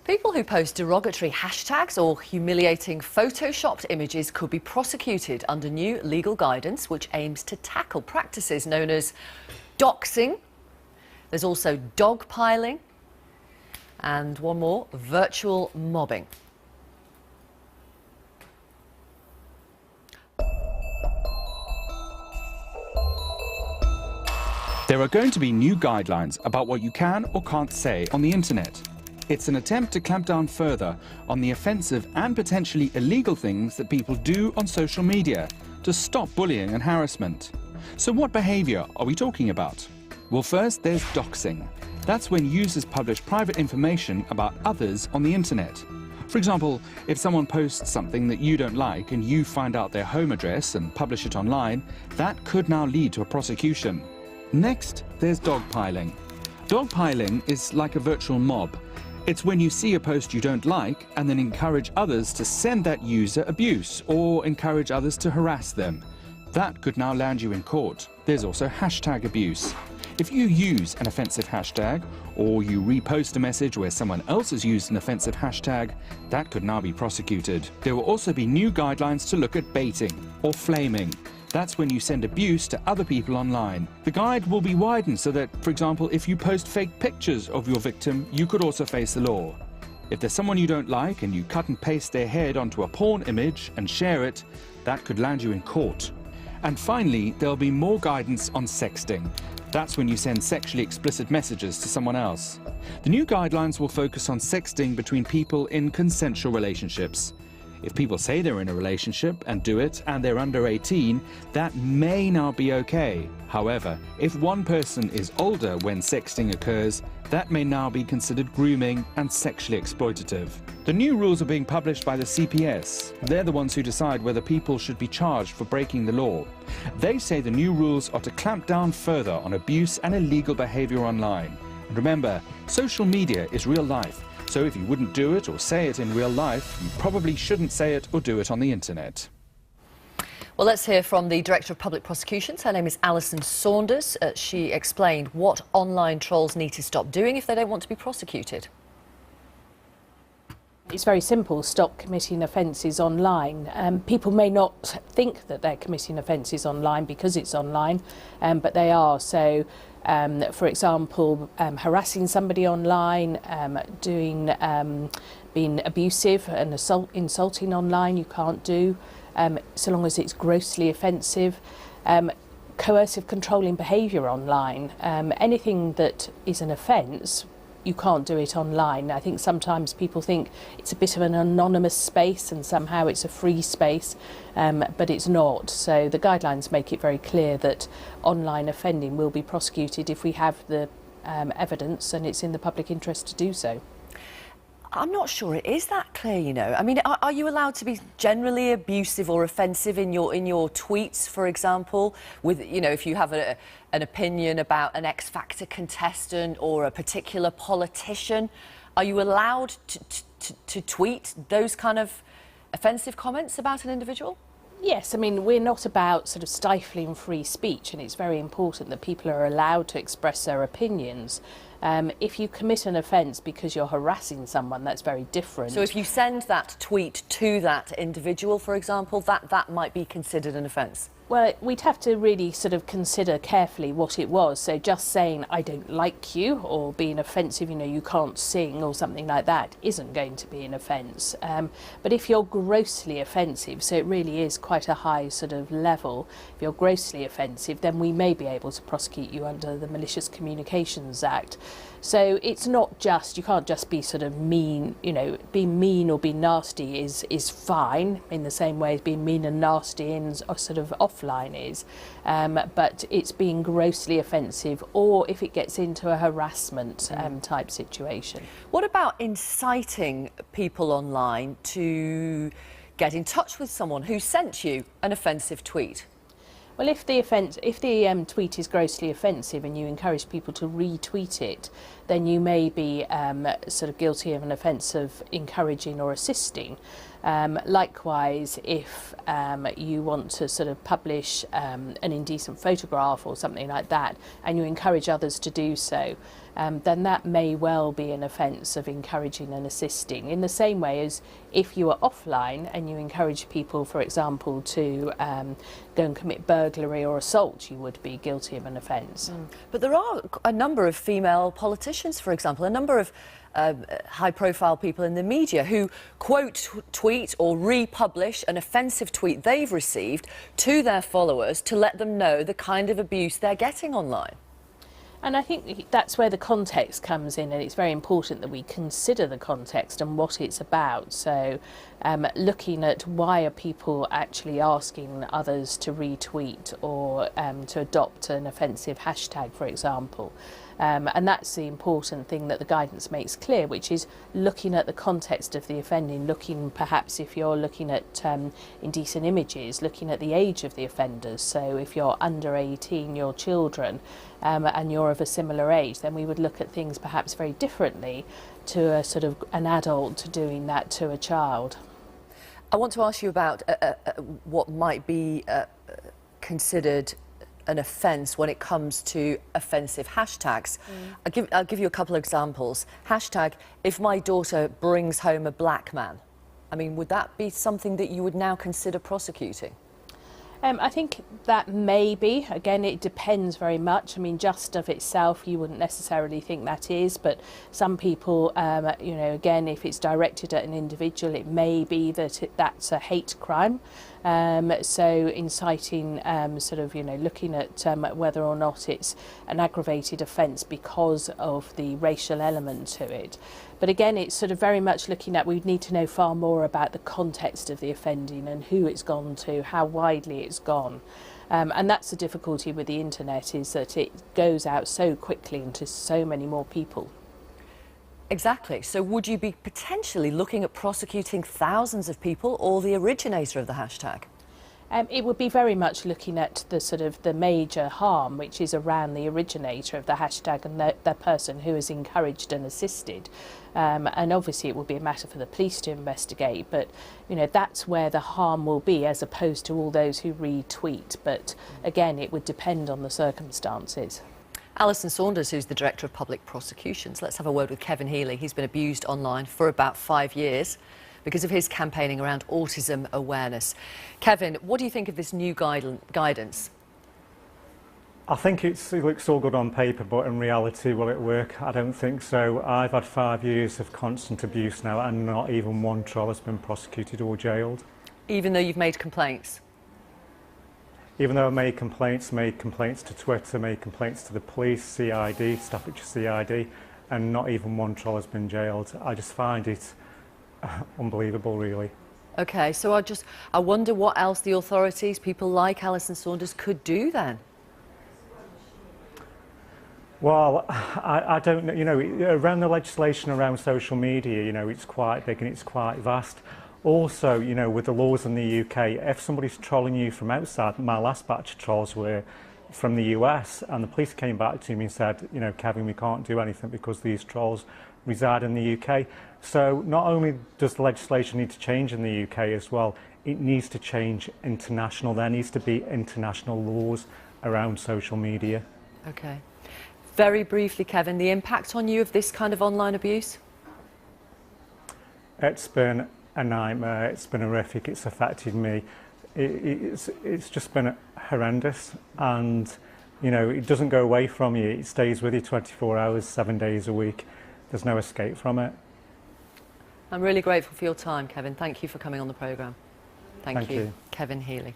People who post derogatory hashtags or humiliating photoshopped images could be prosecuted under new legal guidance which aims to tackle practices known as doxing. There's also dogpiling and one more, virtual mobbing. There are going to be new guidelines about what you can or can't say on the internet. It's an attempt to clamp down further on the offensive and potentially illegal things that people do on social media to stop bullying and harassment. So what behaviour are we talking about? Well, first there's doxing. That's when users publish private information about others on the internet. For example, if someone posts something that you don't like and you find out their home address and publish it online, that could now lead to a prosecution. Next, there's dogpiling. Dogpiling is like a virtual mob. It's when you see a post you don't like and then encourage others to send that user abuse or encourage others to harass them. That could now land you in court. There's also hashtag abuse. If you use an offensive hashtag or you repost a message where someone else has used an offensive hashtag, that could now be prosecuted. There will also be new guidelines to look at baiting or flaming. That's when you send abuse to other people online. The guide will be widened so that, for example, if you post fake pictures of your victim, you could also face the law. If there's someone you don't like and you cut and paste their head onto a porn image and share it, that could land you in court. And finally, there'll be more guidance on sexting. That's when you send sexually explicit messages to someone else. The new guidelines will focus on sexting between people in consensual relationships. If people say they're in a relationship and do it and they're under 18, that may now be okay. However, if one person is older when sexting occurs, that may now be considered grooming and sexually exploitative. The new rules are being published by the CPS. They're the ones who decide whether people should be charged for breaking the law. They say the new rules are to clamp down further on abuse and illegal behaviour online. And remember, social media is real life. So if you wouldn't do it or say it in real life, you probably shouldn't say it or do it on the internet. Well, let's hear from the Director of Public Prosecutions. Her name is Alison Saunders. She explained what online trolls need to stop doing if they don't want to be prosecuted. It's very simple, stop committing offences online. People may not think that they're committing offences online because it's online, but they are. So, for example, harassing somebody online, being abusive and insulting online, you can't do, so long as it's grossly offensive. Coercive controlling behaviour online, anything that is an offence, you can't do it online. I think sometimes people think it's a bit of an anonymous space and somehow it's a free space, but it's not. So the guidelines make it very clear that online offending will be prosecuted if we have the evidence and it's in the public interest to do so. I'm not sure it is that clear, you know. I mean, are you allowed to be generally abusive or offensive in your tweets, for example, with, you know, if you have an opinion about an X Factor contestant or a particular politician, are you allowed to tweet those kind of offensive comments about an individual? Yes, I mean, we're not about sort of stifling free speech, and it's very important that people are allowed to express their opinions. If you commit an offence because you're harassing someone, that's very different. So if you send that tweet to that individual, for example, that might be considered an offence? Well, we'd have to really sort of consider carefully what it was. So just saying, I don't like you, or being offensive, you know, you can't sing or something like that, isn't going to be an offence. But if you're grossly offensive, so it really is quite a high sort of level, if you're grossly offensive, then we may be able to prosecute you under the Malicious Communications Act. So it's not just, you can't just be sort of mean, you know, being mean or being nasty is fine in the same way as being mean and nasty in sort of offline is, but it's being grossly offensive or if it gets into a harassment type situation. What about inciting people online to get in touch with someone who sent you an offensive tweet? Well, if the tweet is grossly offensive and you encourage people to retweet it, then you may be sort of guilty of an offence of encouraging or assisting. Likewise, if you want to sort of publish an indecent photograph or something like that, and you encourage others to do so, then that may well be an offence of encouraging and assisting, in the same way as if you are offline and you encourage people, for example, to go and commit burglary or assault, you would be guilty of an offence. But there are a number of female politicians, for example, a number of high-profile people in the media who quote, tweet or republish an offensive tweet they've received to their followers to let them know the kind of abuse they're getting online. And I think that's where the context comes in, and it's very important that we consider the context and what it's about. So looking at why are people actually asking others to retweet or to adopt an offensive hashtag, for example. And that's the important thing that the guidance makes clear, which is looking at the context of the offending, looking perhaps if you're looking at indecent images, looking at the age of the offenders. So if you're under 18, you're children, and you're of a similar age, then we would look at things perhaps very differently to a sort of an adult doing that to a child. I want to ask you about what might be considered an offence when it comes to offensive hashtags. I'll give you a couple of examples. Hashtag, if my daughter brings home a black man. I mean, would that be something that you would now consider prosecuting? I think that may be. Again, it depends very much. I mean, just of itself, you wouldn't necessarily think that is, but some people, you know, again, if it's directed at an individual, it may be that that's a hate crime. So inciting, sort of, you know, looking at whether or not it's an aggravated offence because of the racial element to it. But again, it's sort of very much looking at, we'd need to know far more about the context of the offending and who it's gone to, how widely it's gone. And that's the difficulty with the internet, is that it goes out so quickly into so many more people. Exactly. So would you be potentially looking at prosecuting thousands of people or the originator of the hashtag? It would be very much looking at the sort of the major harm, which is around the originator of the hashtag and the person who has encouraged and assisted. And obviously it would be a matter for the police to investigate, but you know, that's where the harm will be, as opposed to all those who retweet. But again, it would depend on the circumstances. Alison Saunders, who's the Director of Public Prosecutions. Let's have a word with Kevin Healey. He's been abused online for about 5 years because of his campaigning around autism awareness. Kevin, what do you think of this new guidance? I think it looks all good on paper, but in reality, will it work? I don't think so. I've had 5 years of constant abuse now, and not even one troll has been prosecuted or jailed. Even though you've made complaints? Even though I made complaints to Twitter, made complaints to the police, CID, Staffordshire CID, and not even one troll has been jailed. I just find it unbelievable, really. OK, so I wonder what else the authorities, people like Alison Saunders, could do then? Well, I don't know, you know, around the legislation around social media, you know, it's quite big and it's quite vast. Also, you know, with the laws in the UK, if somebody's trolling you from outside, my last batch of trolls were from the US, and the police came back to me and said, you know, Kevin, we can't do anything because these trolls reside in the UK. So not only does the legislation need to change in the UK as well, it needs to change international. There needs to be international laws around social media. OK. Very briefly, Kevin, the impact on you of this kind of online abuse? It's been a nightmare. It's been horrific. It's affected me. It's just been horrendous, and you know, it doesn't go away from you. It stays with you 24 hours, 7 days a week. There's no escape from it. I'm really grateful for your time, Kevin. Thank you for coming on the programme. Thank you. Kevin Healey.